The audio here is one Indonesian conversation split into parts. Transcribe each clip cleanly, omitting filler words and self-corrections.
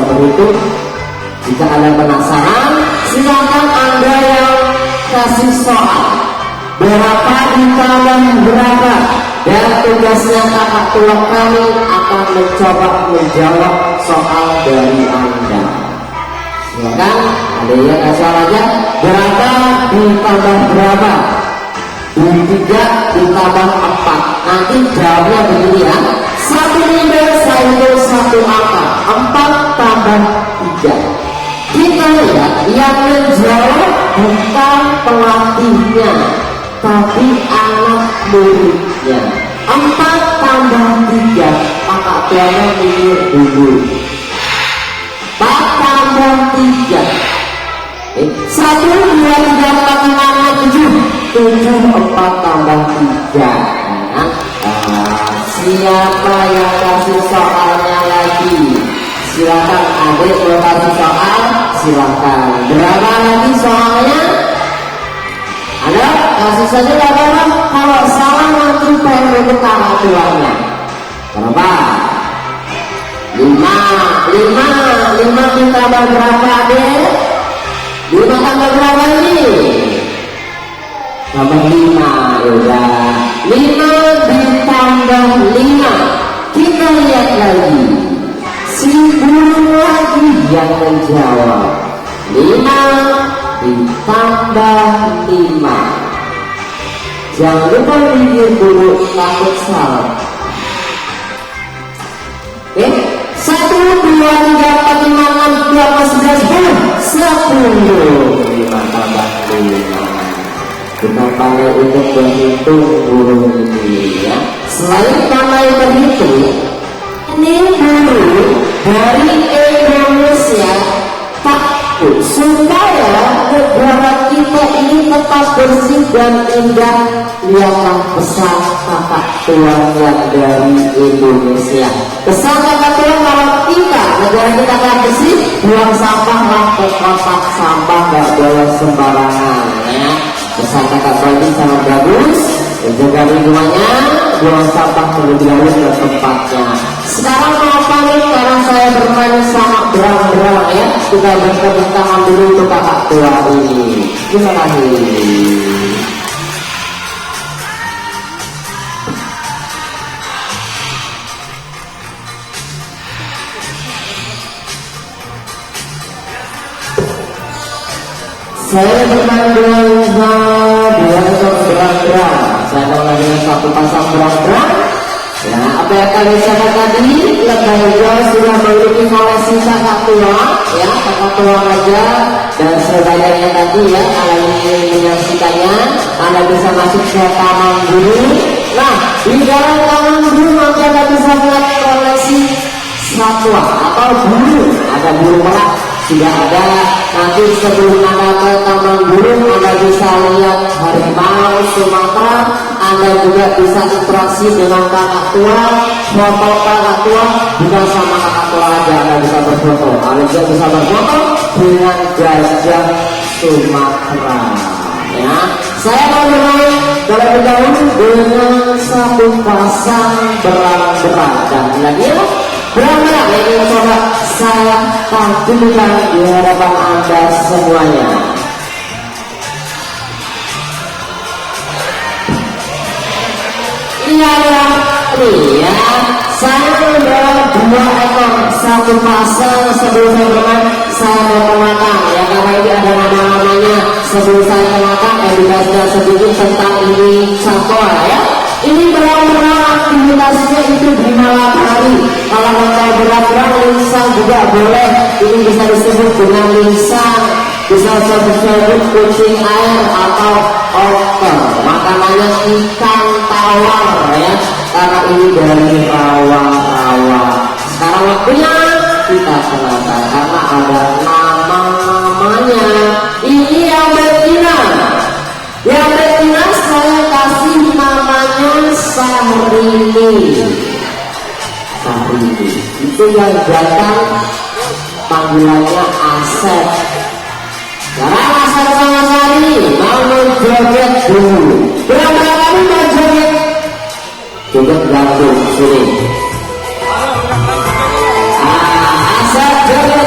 berhitung. Jika Anda penasaran, silakan Anda yang kasih soal berapa ditambah berapa, dan tugasnya kakak tua kami akan mencoba menjawab soal dari Anda. Silakan ada yang kasih aja, berapa ditambah berapa, 3 ditambah 4. Nanti jawabnya begini ya, 1 minggu saya 1 angka, 4 tambah 3. Kita lihat yang menjawab bukan pelatihnya, tapi anak muridnya. 4 tambah 3, kakak tuanya mikir dulu. 4 tambah 3, 1, 2, 3, 4, 5, 6, 7, 4 tambah 3. Siapa yang kasih soalnya lagi? Silakan adik kalau kasih soal, silakan. Berapa lagi soalnya? Ada? Kasih saja gak apa-apa. Kalau salah nanti pengen untuk kakak tuanya. Berapa? 5 ditambah berapa adik? 5 tambah berapa ini? Tambah 5, yaudah. 5 ditambah 5. Kita lihat lagi, si burung lagi yang menjawab. 5 ditambah 5. Jangan lupa pikir dulu, takut salah. 1, 2, 3, 4, 5, 6, 7, 8, 9, 10. 5 tambah 5. Kita pandai untuk berhitung burung ini ya. Selain pandai berhitung, ini burung dari Indonesia takut supaya negara kita ini tetap bersih dan indah. Lihatlah pesan kakak tua yang dari Indonesia. Pesan kakak tua kalau kita negara kita akan bersih, buang sampah lah ke kotak sampah, gak boleh sembarangan ya. Pesan kakak tua ini sangat bagus, menjaga lingkungannya, buang sampah terlebih dahulu ke tempatnya. Sekarang mau pamit karena saya bermain sama berang-berang ya. Kita bertepuk tangan dulu untuk kakak tua ini. Terima kasih. Saya bermain dengan dua ekor berang-berang. Saya akan dengan satu pasang berang-berang. Ya, apa yang kalian lihat tadi, lebah hijau sudah memiliki koleksi kakak tua, ya, kakak tua raja dan saudaranya tadi ya. Kalian ingin menyaksikannya, Anda bisa masuk ke taman burung. Nah, di dalam taman burung Anda bisa melihat koleksi satwa atau burung. Ada burung merak, sudah ada. Nanti sebelum Anda ke taman burung, Anda bisa lihat harimau Sumatera. Anda juga bisa interaksi dengan kakak tua, foto kakak tua, bukan sama kakak tua aja, Anda bisa berfoto. Anda juga bisa berfoto dengan gajah Sumatera. Ya, saya mau bermain terlebih dahulu dengan satu pasang berang-berang dan lagi ya. Berang-berang yang coba saya tampilkan di hadapan Anda semuanya. Iya ya, saya membawa 2 ekor, satu pasang. Sebelum saya bermain, saya mau kenalkan ya, karena ini ada nama-namanya. Sebelum saya kenalkan, edukasinya sedikit tentang ini satwa ya. Ini berang-berang aktivitasnya itu di malam hari. Kalau mau berang-berang lincang juga boleh. Ini bisa disebut dengan lincang, bisa disebut kucing air atau otter. Makanannya ikan tawar ya, karena ini dari rawa-rawa. Sekarang waktunya kita kenalkan karena ada nama-namanya. Ini yang betina. Yang betina saya kasih namanya Sahrini. Sahrini itu yang datang panggilannya Asep. Sekarang Asep sama Sahrini mau joget dulu. Berapa kali mau joget? Joget gantung sini. Asep joget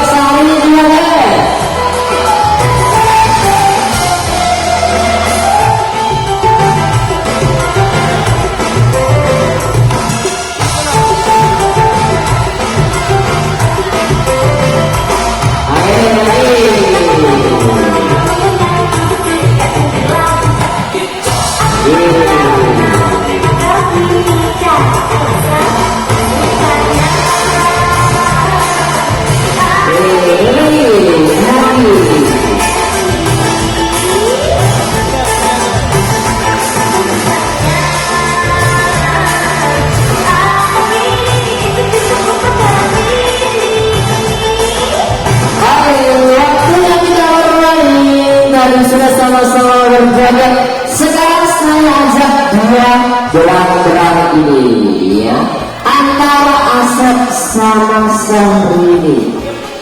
bersama-sama berjaga. Sekarang saya ajak dia berang-berang ini ya, antara Asep sama Syahrini.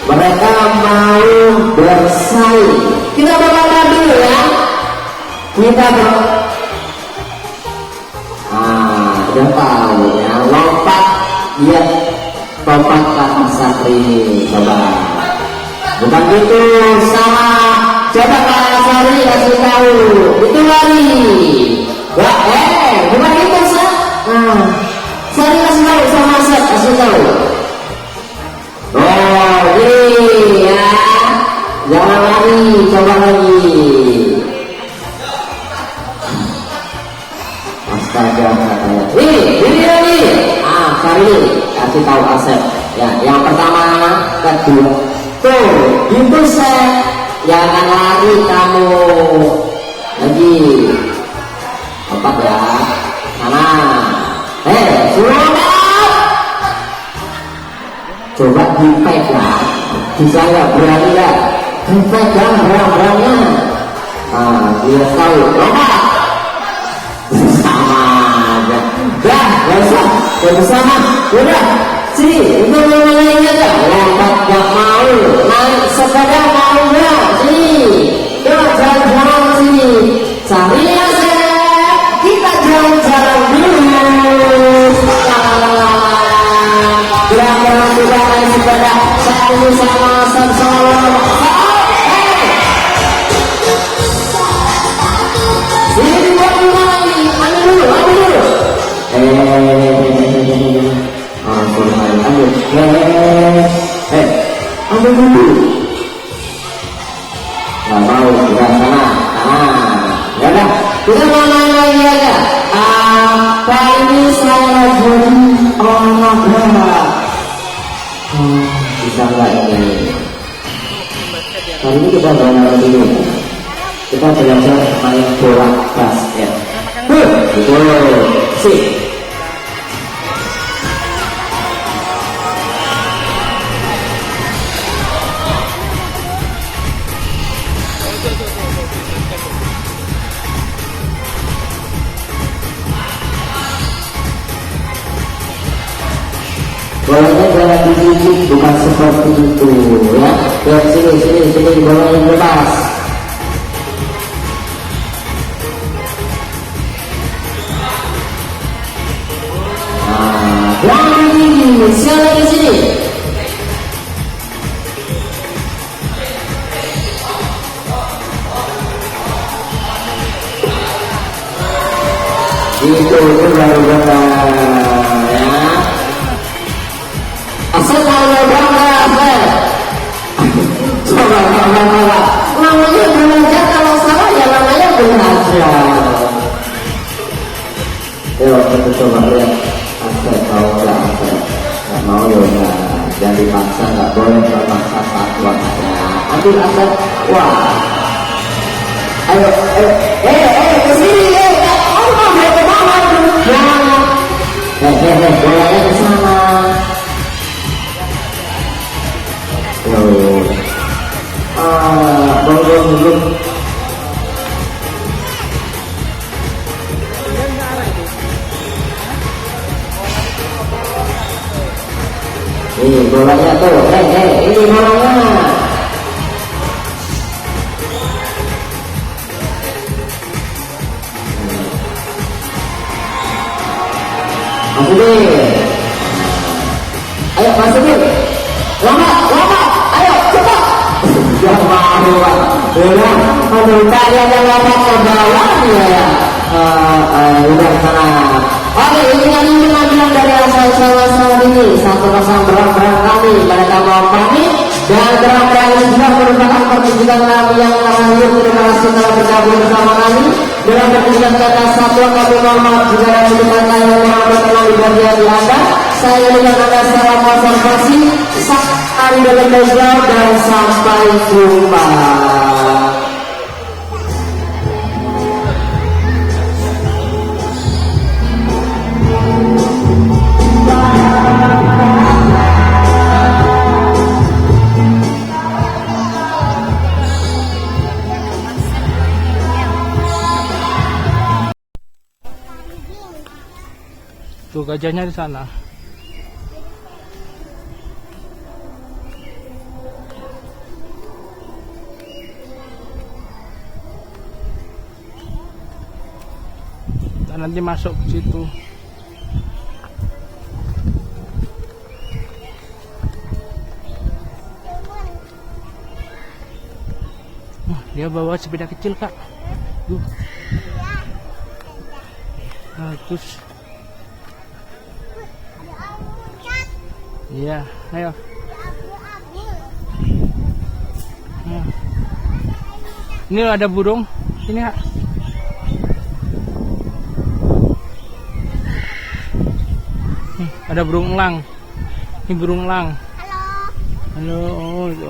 Mereka mau bersaing. Kita berangkat dulu ya. Kita udah tahu ya, lompat dia lompat ke atas ini. Coba bukan gitu, sama coba Kak Sari kasih tahu itu lari. Wah, bukan itu Sat. Sari kasih tahu sama Sat, kasih tahu. Oh ini ya, jangan lari, coba lagi. Astaga, ini Sari kasih tahu Asep ya, yang pertama kedua tuh itu Sep, jangan lari kamu lagi lompat ya sana. Suruh coba dipegang, bisa nggak, berani nggak dipegang berang-berangnya. Dia tahu lompat sama aja. Gak usah bersama, udah sini untuk mulainya aja. Lompat gak mau, naik sepeda mau nggak? Sini, yuk jalan-jalan sini. Cari Asep, kita jalan-jalan dulu. Berang-berang sudah naik sepeda, satu sama sama. Sini buat mulai, ambil dulu. Ambil dulu. Nggak mau, sudah sana. Ya udah, kita main lagi aja. Apa ini saya jadi olahraga? Bisa nggak ini? Kali ini kita belajar dulu. Kita belajar main bola basket. Betul, sih. Bolanya jangan digigit, bukan seperti itu ya. Lihat sini bolanya lepas. Jangan digigit, siapa di sini? Itu baru benar ya. Asal kalau bangga, coba namanya belajar, kalau salah ya namanya belajar. Yuk kita coba lihat Asep mau nggak? Asep nggak mau ya udah, jangan dipaksa, nggak boleh memaksa satuan ya. Ambil Asep, wah, ayo kesini mau ke mana? Jangan, bolanya ke sana. Belum. Ini bolanya tuh, ini bolanya. Ayo masukin, lompat, ayo coba. Jangan mau Pak, aduh kalian yang lompat ke bawah ya. Udah sana. Oke, ini yang penampilan dari asal salah ini. Satu pasang berang-berang kami, mereka mau pamit. Dan berang-berang ini juga merupakan pertunjukan kami yang terakhir. Terima kasih telah bergabung bersama kami dalam pertunjukan kata satuan kami normal juga yang merupakan yang berkenan di bagian di Anda. Saya dengan Anda salam konservasi, salam dalam belajar dan sampai jumpa. gajahnya di sana. Dan nanti masuk ke situ. Dia bawa sepeda kecil, Kak. Tuh. Bagus. Iya, ayo. Nah. Ini ada burung. Sini, Kak. Ada burung elang. Ini burung elang. Halo. Halo. Oh, itu.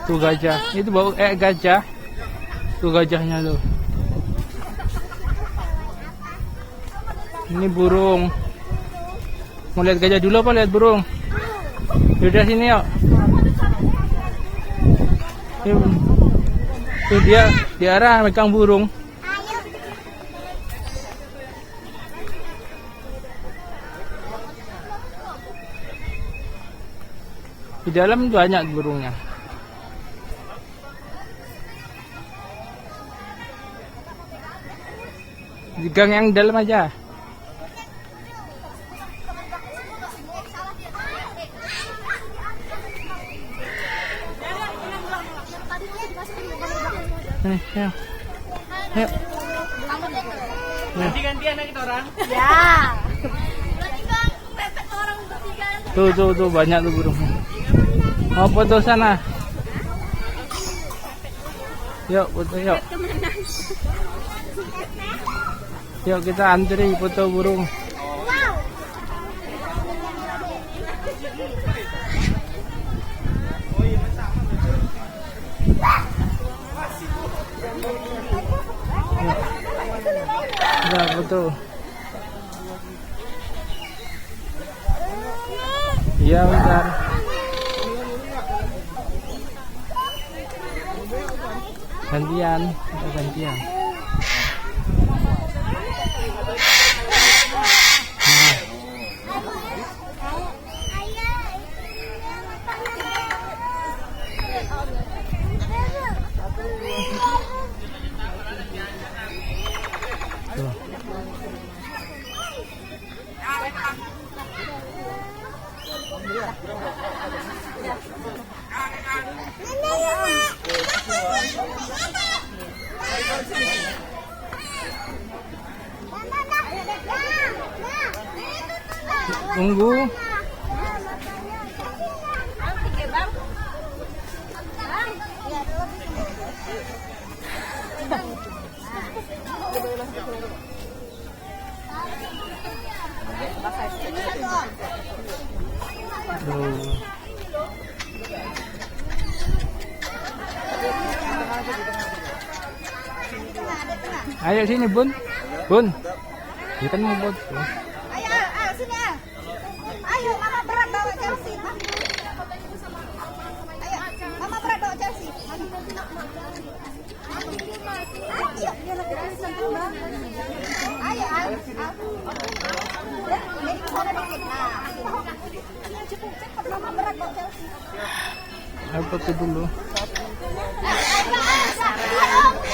Tuh gajah, itu bau gajah. Tuh gajahnya tuh. Ini burung. Mau lihat gajah dulu apa lihat burung? Udah sini yuk. Tuh dia di arah megang burung. Di dalam banyak burungnya. Di gang yang dalam aja. Ayo. Ayo. Ganti-gantian kita orang. Ya. Tuh banyak tuh burungnya. Mau foto sana. Yuk foto yuk. Yuk kita antri foto burung. Udah foto. Iya bentar. Gantian, gantian. Tunggu. Ayo sini Bun. Bun. Kita mau foto. Ayo sini ya. Ayo mama berat bawa Chelsea. Ayo mama berat bawa Chelsea. Ayo. Jadi sana dikit. Nah. Cepat mama berat bawa Chelsea. Ayo foto dulu.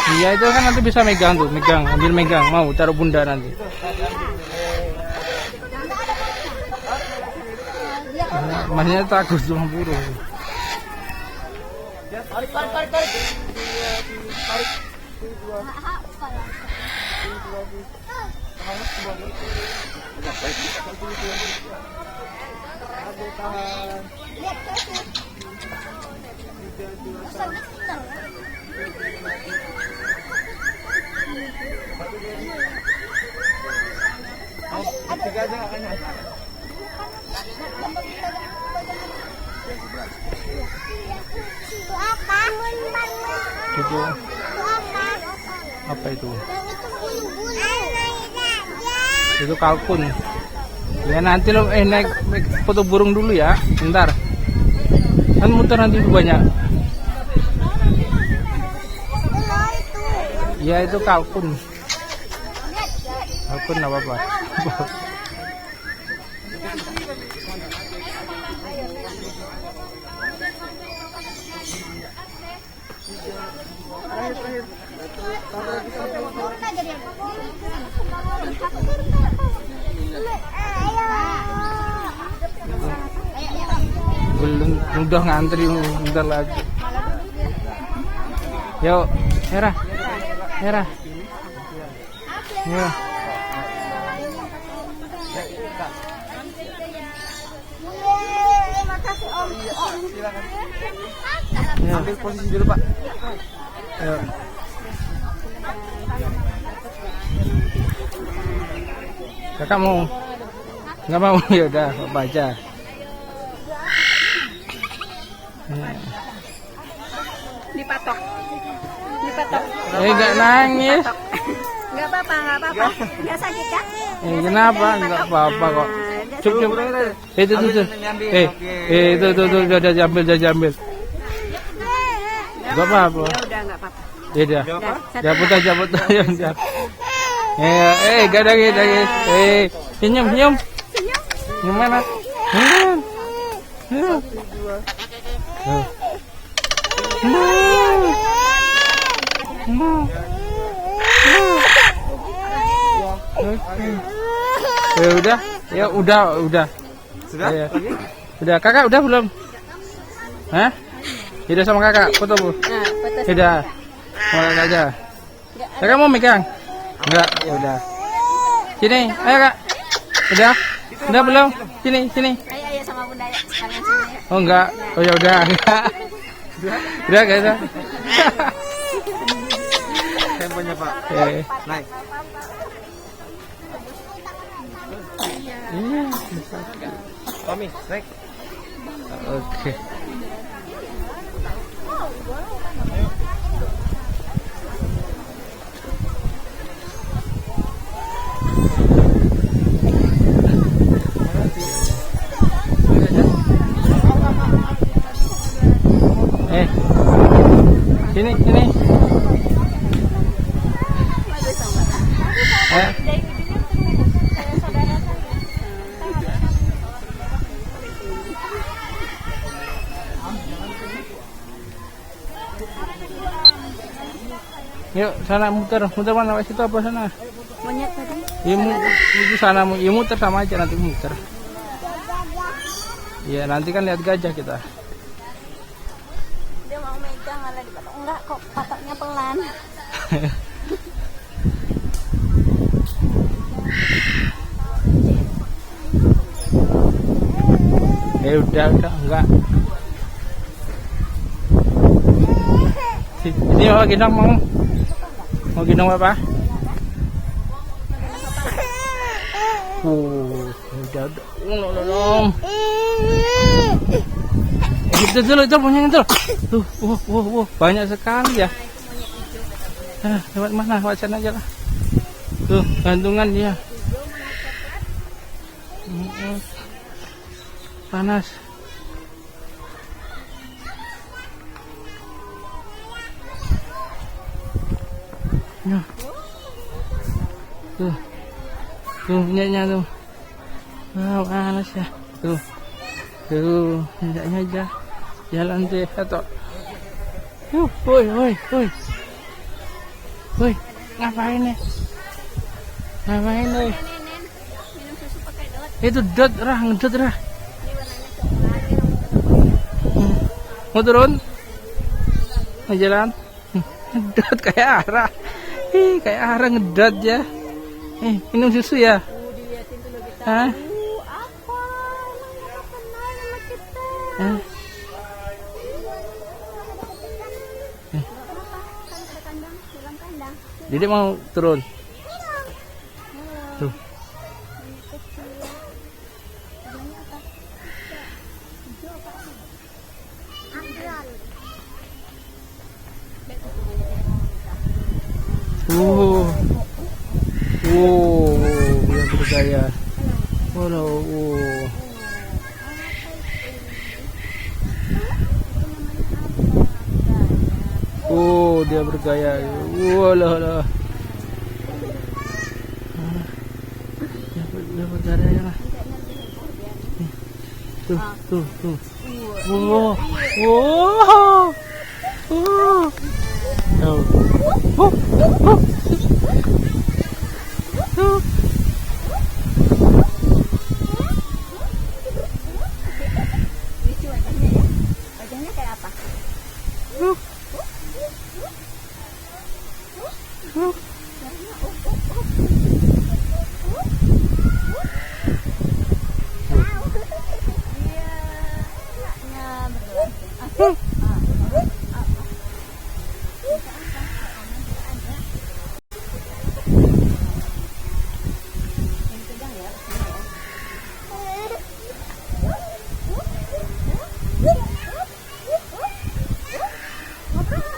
Iya itu kan nanti bisa megang tuh, ambil megang, mau taruh bunda nanti. Masnya takut sama burung. Tarik. Itu apa itu? Itu kalkun. Ya nanti lo naik foto burung dulu ya, bentar. Kan muter nanti banyak. Ya itu kalkun. Kalkun apa apa. Belum, udah ngantri bentar lagi. Yuk, Hera. Hera. Yuk. Makasih Om. Yuk. Ambil posisi dulu, Pak. Yuk. Kakak mau? Nggak mau? Ya udah, baca. Dipatok. Dipatok. Nggak nangis. Enggak apa-apa, enggak apa-apa. Enggak sakit kan? Kenapa? Nggak apa-apa kok. Cukup. Itu. Itu, udah jambil, jambil. Nggak apa-apa. Ya udah enggak apa-apa. Ya udah. Cabut aja. Gak nangis. Senyum. Gimana? Senyum. Udah. Sudah? Ya. Lagi? Udah, kakak udah belum? Hah? Udah sama kakak, foto bu? Nah, foto. Udah. Mau kakak aja. Kakak mau megang? Enggak, ya udah. Sini, ayo kak. Udah? Udah belum? Sini. Ayo sama Bunda ya. Sekalian sini ya. Oh enggak. Oh ya udah, enggak. Udah guys. Temponya, Pak. Naik. Iya. Tommy, naik. Oke. Sini. Yuk, sana muter mana? Wes itu apa sana? Monyet tadi. Itu sana, muter sama aja nanti muter. Iya, nanti kan lihat gajah kita. Dia mau megang malah dipatok. Enggak kok, patoknya pelan. Udah enggak. Ini mau gendong mau gendong apa? Udah. Itu dulu itu punya itu. Tuh, banyak sekali ya. Lewat mana? Lewat sana aja lah. Tuh, gantungan dia. Panas. Ya. Tuh, minyaknya tuh. Panas ya. Tuh, minyaknya aja. Jalan deh atau. Woi. Ngapain nih? Minum susu pakai dot. Itu ngedot rah. Mau turun? Mau jalan? Ngedot kayak arah. Kayak arah ngedot ya. Minum susu ya? Hah? Apa? Emang kenal sama kita? Jadi mau turun? Tuh. Yang bergaya. Walau. Oh, dia bergaya. Walah lah. Dia bergaya lah. Tuh. Wow. Wow. Lucu wajahnya ya. Wajahnya kayak apa? Iya. Anaknya berdua.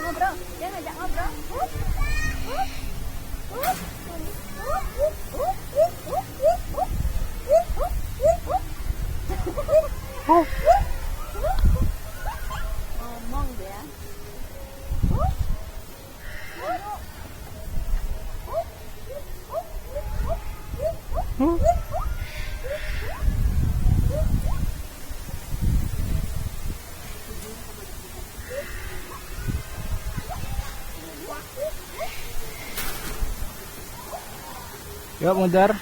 Ngobrol, dia ngajak ngobrol. Ngomong dia. Yuk mudar.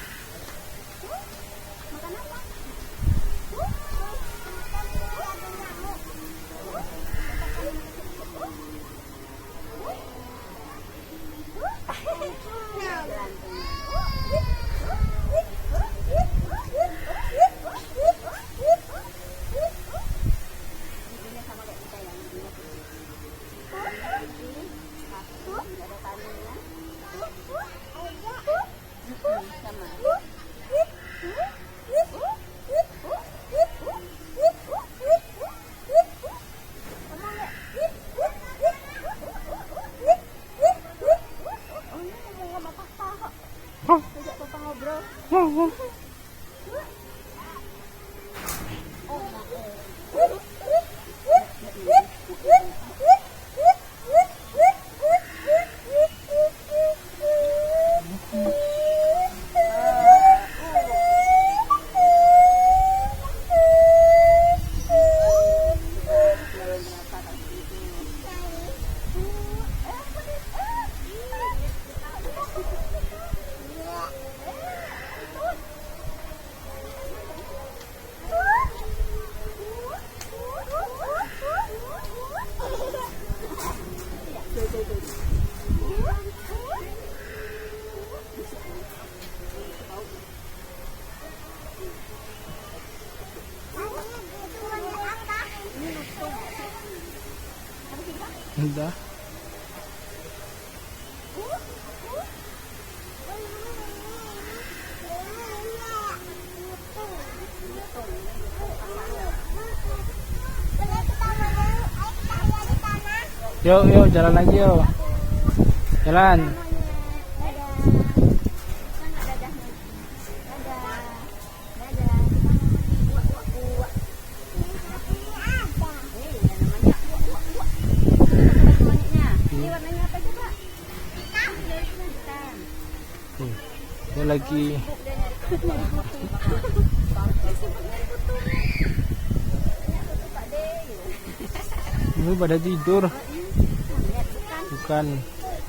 Ajak papa ngobrol. Udah. Yuk, jalan lagi yuk. Jalan. Dia lagi. Ini pada tidur. Bukan.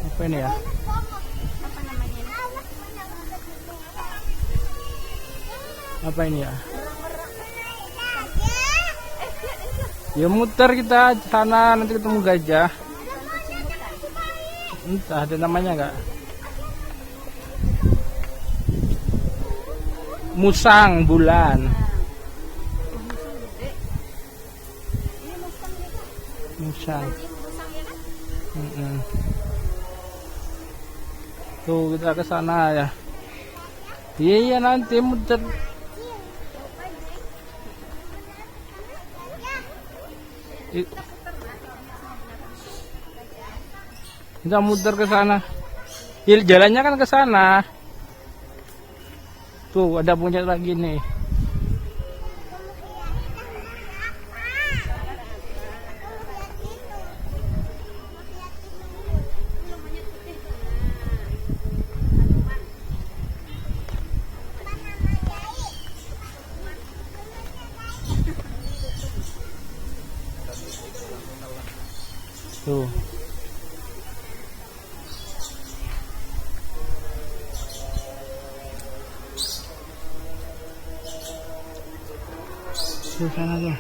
Apa ini ya? Apa ini ya? Ya muter kita sana, nanti ketemu gajah. Entah ada namanya nggak? Musang bulan. Musang. Tuh kita ke sana ya. Iya nanti muter. Kita muter ke sana. Jalannya kan ke sana. Tuh ada punya lagi nih. Tuh sana tuh.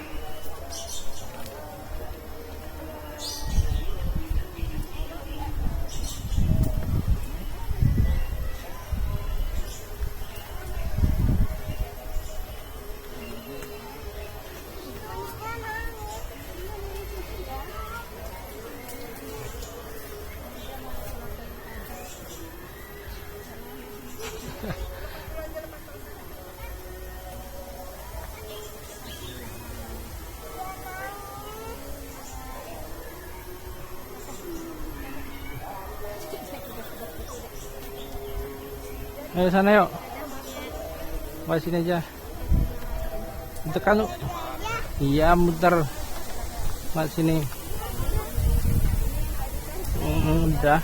Ayo sana yuk. Wah sini aja. Tekan lu. Iya muter. Mas sini. Udah.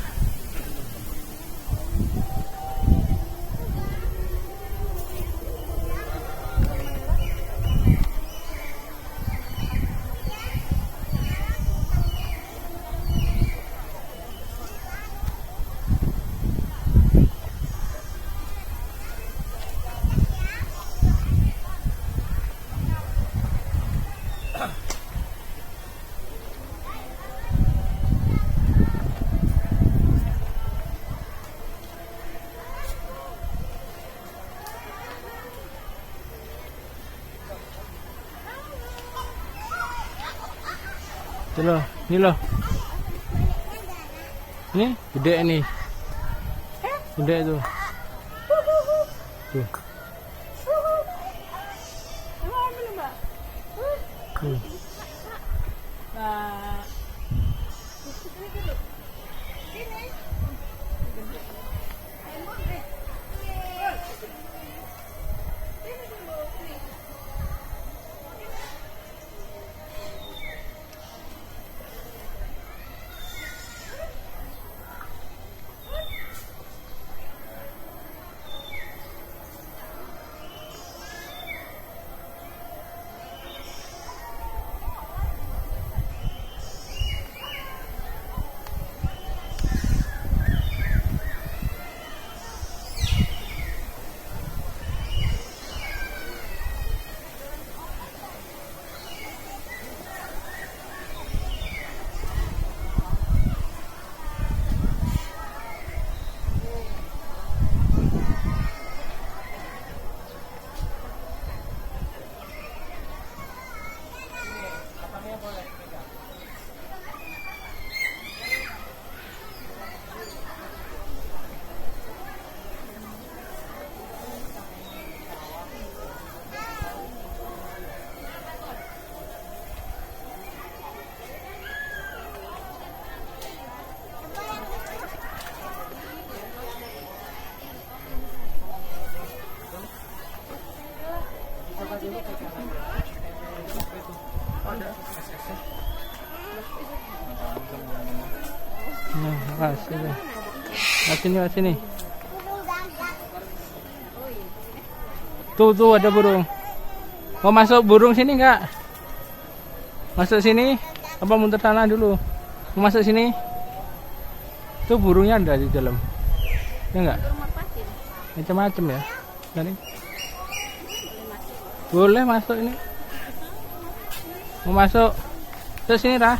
Tuh loh, ini loh. Ini gede nih. Gede tuh. Tuh. Tuh. Nah, sini. Sini. Tuh ada burung. Mau masuk burung sini enggak? Masuk sini? Apa muter sana dulu? Mau masuk sini? Tuh burungnya ada di dalam. Ya enggak? Macam-macam ya. Ini. Boleh masuk ini. Mau masuk? Terus sini Rah.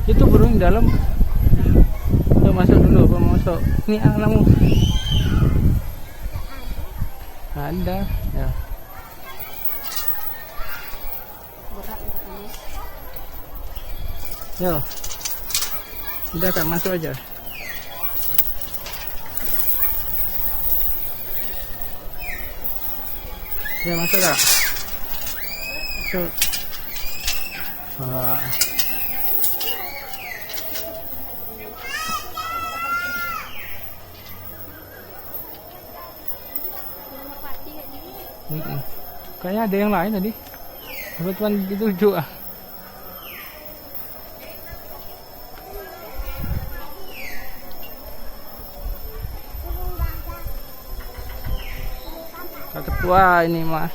Itu burung di dalam. Yuk masuk dulu, mau masuk. Ini anakmu. Ada, ya. Yo. Udah tak masuk aja. Ya masuk tak? Masuk. Wah. Kayaknya ada yang lain tadi. Kebetulan itu juga. Kakak tua ini mah.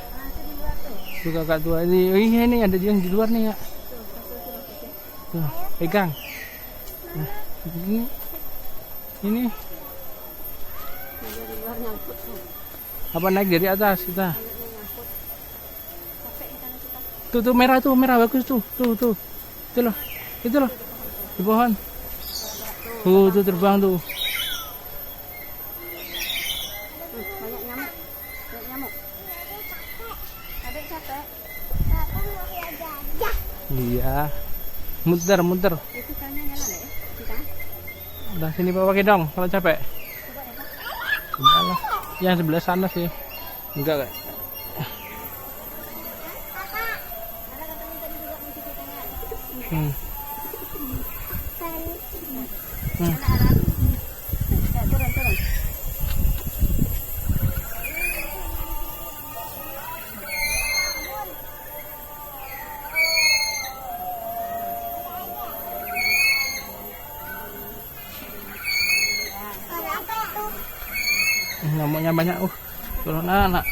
Itu kakak tua ini. Oh, iya nih ada yang di luar nih ya. Tuh, pegang. Nah, ini. Apa naik dari atas kita? Tuh merah bagus tuh. Tuh. Itu loh. Di pohon. Tuh terbang tuh. Banyak nyamuk. Adik capek. Iya. Muter. Itu kannya nyala nggak ya? Kita. Udah sini bawa dong kalau capek. Enggak lah. Yang sebelah sana sih. Enggak kayak. Hmm. Turun. Nyamuknya banyak. Turun anak.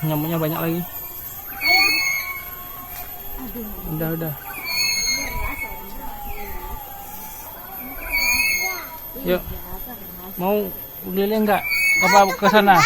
Nyamuknya banyak lagi. Udah. Yuk. Mau keliling enggak? Apa ke sana?